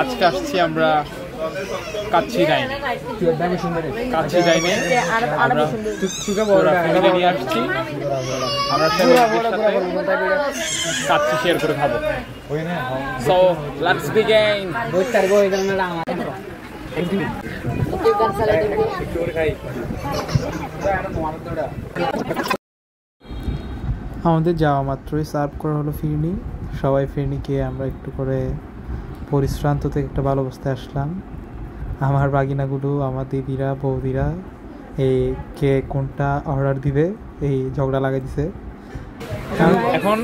আজকে আসছি আমরা কাচ্চি ডাইন। কাচ্চি ডাইনে আমরা ফ্যামিলি নিয়ে আসছি। আমরা কাচ্চি শেয়ার করে খাবো। So let's begin. আমাদের যাওয়া মাত্রই সার্ভ করা হলো ফিরনি। সবাই ফিরনি খেয়ে আমরা একটু করে পরিশ্রান্ত থেকে একটা ভালো অবস্থায় আসলাম। আমার বাগিনাগুলো, আমার দিদিরা বৌদিরা এই কে কোনটা অর্ডার দিবে এই ঝগড়া লাগাই দিছে। এখন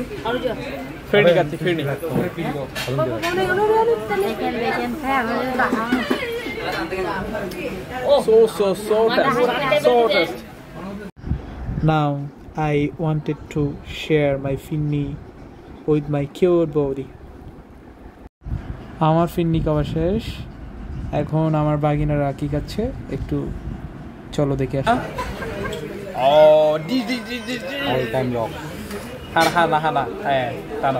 ফিরনি খাচ্ছি। ফিরনি so tasty. Now I wanted to share my finni with my cute body. আমার ফিন্নি খাওয়া শেষ। এখন আমার বাগিনারা কি খাচ্ছে একটু চলো দেখে আসি। হানা হ্যাঁ টানো।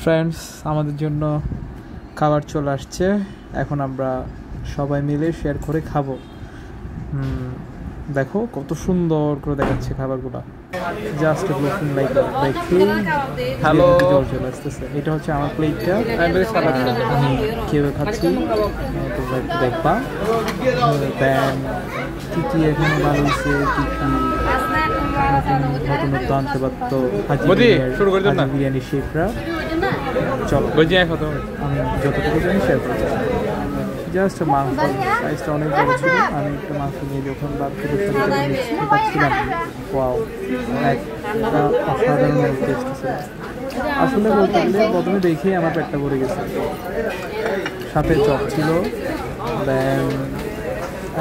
ফ্রেন্ডস, আমাদের জন্য খাবার চলে আসছে। এখন আমরা সবাই মিলে শেয়ার করে খাবো। দেখো কত সুন্দর করে দেখাচ্ছে খাবারগুলো। জাস্ট লুকিং লাইক দেখি হ্যালো জল চলে আসতেছে। এটা হচ্ছে আমার প্লেটটা, আমি কেউ খাচ্ছি, তোমরা একটু দেখবা। দেন কি কি এখানে ভালো হয়েছে, কি কি নতুনত্ব আনতে পারতো বিরিয়ানি শেফরা। চলো আমি যতটুকু জানি শেয়ার করতে চাই। জাস্ট মাংস সাইজটা অনেক বড় ছিল। আমি একটা মাংস নিয়ে যখন বাচ্চাদের সাথে খাচ্ছিলাম, ওয়াও, একটা অসাধারণ টেস্ট ছিল। আসলে বলতে গেলে প্রথমে দেখেই আমার পেটটা ভরে গেছে। সাথে চপ ছিল, দেন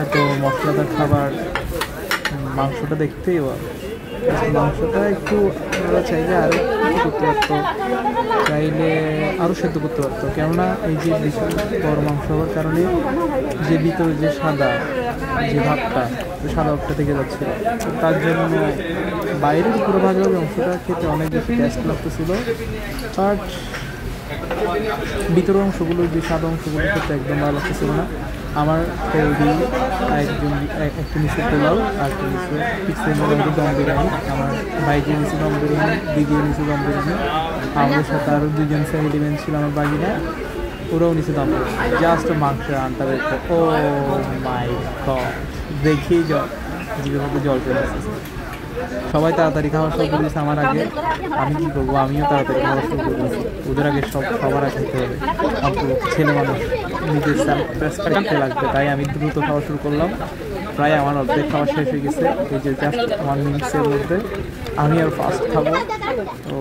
এত মশলাদার খাবার। মাংসটা দেখতেই মাংসটা একটু আপনারা চাইলে আরও করতে পারতো, চাইলে আরও সেদ্ধ করতে পারতো। কেননা এই যে বেশি বড় মাংস হওয়ার কারণে যে ভিতরে যে সাদা যে ভাবটা, সাদা ভাবটা থেকে যাচ্ছিল, তার জন্য বাইরের পুরো ভাগের অংশটা খেতে অনেক বেশি টেস্ট লাগতেছিল। বাট ভিতরের অংশগুলো, যে সাদা অংশগুলো খেতে একদম ভালো লাগতেছিল না। আমার বৌদি একটু নিচে পোলাও আর একটু নিচে পিক্সের মধ্যে দম বিরিয়ানি, আমার ভাইজি নিচে দম বিরিয়ানি, দিদিও নিচে দম বিরিয়ানি, আমাদের সাথে আরও দুজন ফ্যামিলি মেন ছিল আমার বাগিনা, ওরাও নিচে দম বিরিয়ানি। জাস্ট মাংসের আনটা দেখতে, ও মাই গড, দেখেই জিভের মধ্যে জল চলে আসছে। সবাই তাড়াতাড়ি খাওয়া শুরু করেছে আমার আগে। আমি কি করবো, আমিও তাড়াতাড়ি খাওয়া শুরু করেছি। ওদের আগে সবার আগে খেতে হবে, অন্তত ছেলে মানুষ নিজের সেলফ রেসপেক্ট লাগবে। তাই আমি দ্রুত খাওয়া শুরু করলাম। প্রায় আমার অর্ধেক খাওয়া শেষ হয়ে গেছে। এই যে জাস্ট 1 মিনিটসের মধ্যে আমি আর ফার্স্ট খাবো। তো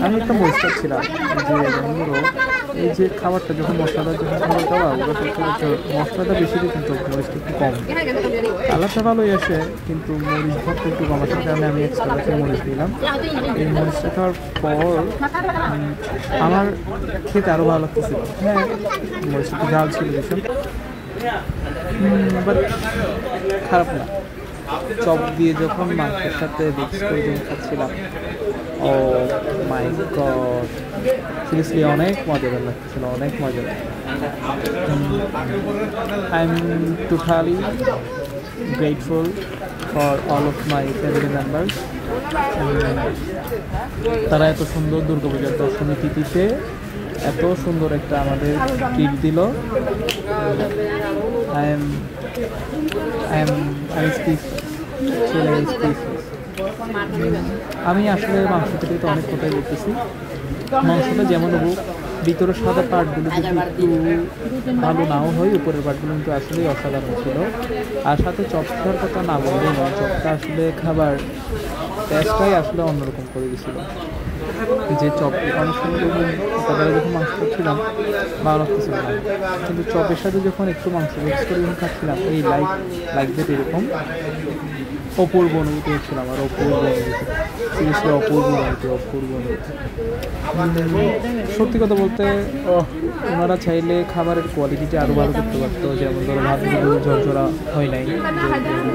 আমি একটা মরিচ ছিলাম যে এই যে খাবারটা যখন মশলাদার যখন খাবার খাওয়া, ওটা সত্যি মশলাটা বেশি দিয়ে কিন্তু মরিচটা একটু কম। কালারটা ভালোই আসে, কিন্তু মরিচ ভাতটা একটু কম আসার কারণে আমি এক্সট্রা মরিচ দিলাম। এই মরিচটা খাওয়ার পর আমার খেতে আরও ভালো লাগতেছিল। হ্যাঁ, মরিচটা একটু ঝাল ছিল ভীষণ, বাট খারাপ না। চপ দিয়ে যখন মাংসের সাথে মিক্স করে যখন খাচ্ছিলাম, ও মাই গড, সিরিয়াসলি অনেক মজাদার লাগছিল, অনেক মজাদার। I am totally grateful for all of my family members. তারা এত সুন্দর দুর্গাপূজার দশমী তিথিতে এত সুন্দর একটা আমাদের ট্রিট দিল। আমি আসলে মাংস থেকে তো অনেক কথাই বলতেছি। মাংসটা যেমন হোক ভিতরে সাদা পার্টগুলো যদি একটু ভালো নাও হয়, উপরের পার্টগুলো কিন্তু আসলেই অসাধারণ ছিল। আর সাথে চপটার কথা না বললেই নয়, চপটা আসলে খাবার টেস্টটাই আসলে অন্যরকম করে দিয়েছিল। যে চপ অনেক সময় সকালে যখন মাংস খাচ্ছিলাম ভালো লাগতেছিল না, কিন্তু চপের সাথে যখন একটু মাংস মিক্স করে যখন খাচ্ছিলাম এই লাইক দ্যাট এরকম অপূর্ব অনুভূতি হচ্ছিল আমার, অপূর্ব অনুভূতি, সিরিয়াসলি অপূর্ব অনুভূতি। সত্যি কথা বলতে ওনারা চাইলে খাবারের কোয়ালিটিটা আরও ভালো করতে পারতো, যেমন ধরো ভাতগুলো ঝরঝরা হয় নাই,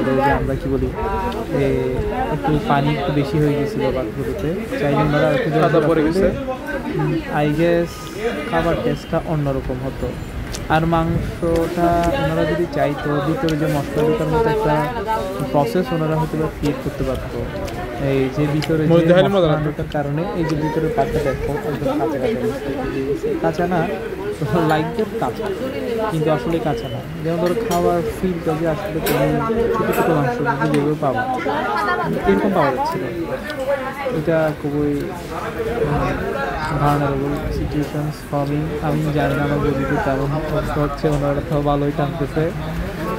যে আমরা কী বলি একটু পানি একটু বেশি হয়ে গেছিলো ভাতগুলোতে, চাইলে ওনারা একটু ঝরঝরা পড়ে গেছে, আই গেস খাবার টেস্টটা অন্যরকম হতো। আর মাংসটা ওনারা যদি চাইতো ভিতরে যে মশলা ঢোকার মতো একটা প্রসেস ওনারা হয়তো বা ক্রিয়েট করতে পারতো, এই যে ভিতরে ঢোকার কারণে এই যে ভিতরের পাটটা দেখো একদম কাঁচা না, লাইকের কাঁচা, কিন্তু আসলে কাঁচা না। যেমন ধরো খাওয়ার ফিলটা যে আসলে তুমি ছোটো ছোটো মাংস যেগুলো পাবো এরকম পাওয়া যাচ্ছিল। এটা খুবই ভার্নারেবল সিচুয়েশনস ফর্মি। আমি জানি না আমার বন্ধুদের তেমন কষ্ট হচ্ছে, ওনারা তো ভালোই টানতেছে,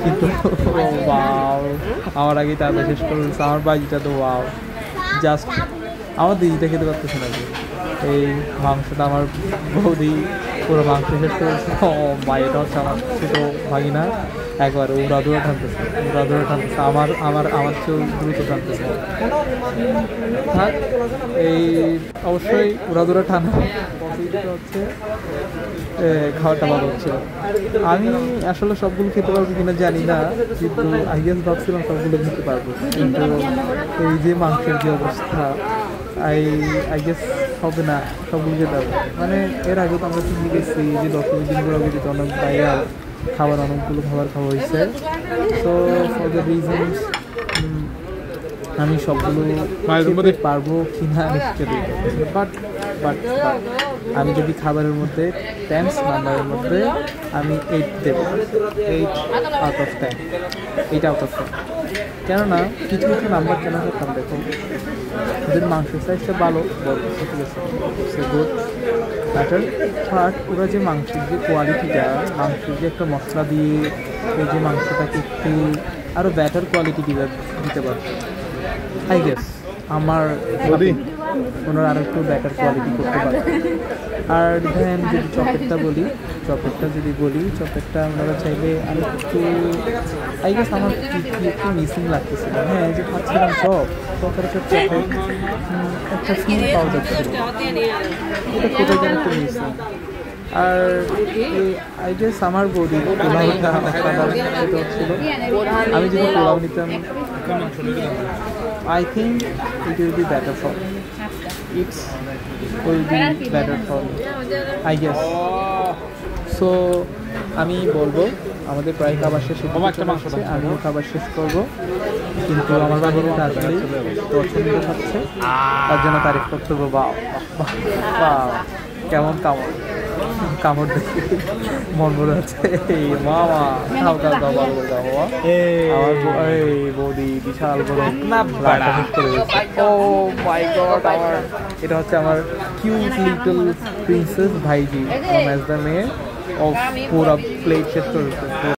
কিন্তু ওয়াও আমার আগেই তাদের শেষ করে দিচ্ছে। আমার বাজিটা তো ওয়াও, জাস্ট আমার দিদিটা খেতে পারতেছে না, এই মাংসটা আমার বৌদি পুরো মাংস শেষ করেছে। ও মা, এটা হচ্ছে আমার ছোটো ভাগিনা, একবার উড়াদুরা টানতেছে আমার চেয়েও দ্রুত টানতেছে। থাক, এই অবশ্যই উড়াদুরা টানা হচ্ছে খাওয়াটা ভালো হচ্ছে। আমি আসলে সবগুলো খেতে পারবো কিনা জানি না, কিন্তু আই গেস ভাবছিলাম সবগুলো খেতে পারবো, কিন্তু এই যে মাংসের যে অবস্থা আই গেস হবে না সবগুলো খেতে পারবো। মানে এর আগে তো আমরা চিনি গেছি যে 10 দিন আগে যেটা অনেক বাইরে খাবার অনেকগুলো খাবার খাওয়া হয়েছে। সো ফর দ্য রিজনস আমি সবগুলো খেতে পারবো কিনা নিশ্চিত, বাট আমি যদি খাবারের মধ্যে 10 নাম্বারের মধ্যে আমি 8 দেবো, 8 আউট অফ 10, 8 আউট অফ 10। কেননা কিছু কিছু নাম্বার কেন করতাম, দেখো ওদের মাংসের সাইজটা ভালো, ঠিক আছে, সে গুড ব্যাটার, বাট ওরা যে মাংসের যে কোয়ালিটিটা, মাংসের যে একটা মশলা দিয়ে এই যে মাংসটাকে একটু আরও ব্যাটার কোয়ালিটি দিতে পারতো। আই গেস আমার ওনারা আরও একটু বেটার কোয়ালিটি করতে পারে। আর দেন যদি চপেরটা বলি চপেরটা ওনারা চাইলে আমি একটু আই গেস আমার একটু মিসিং লাগতেছিল। হ্যাঁ, যে খাচ্ছিলাম চপের একটা ফিল পাওয়া যাচ্ছিল, এটা কোথায় যেন একটু মিসিং। আর আই গেস আমার বৌদি পোলাওটা খেতে হচ্ছিল, আমি যদি পোলাও নিতাম I think it will be better for me. It will be better for me, I guess. So আমি বলবো আমাদের প্রায় খাবার শেষ হচ্ছে, আমিও খাবার শেষ করবো, কিন্তু আমার বাড়ির তাড়াতাড়ি পছন্দ খাচ্ছে, তার জন্য তারিফ করতে হবে। বা কেমন কামড় দেখে মন মনে হচ্ছে মামা খাও বাবা, আমার এই বৌদি বিশাল বড় ও মাই গড। আমার এটা হচ্ছে আমার কিউট লিটল প্রিন্সেস ভাইজি, অ্যাজ দ্য মেয়ে অফ পুরা প্লেট শেষ করেছে।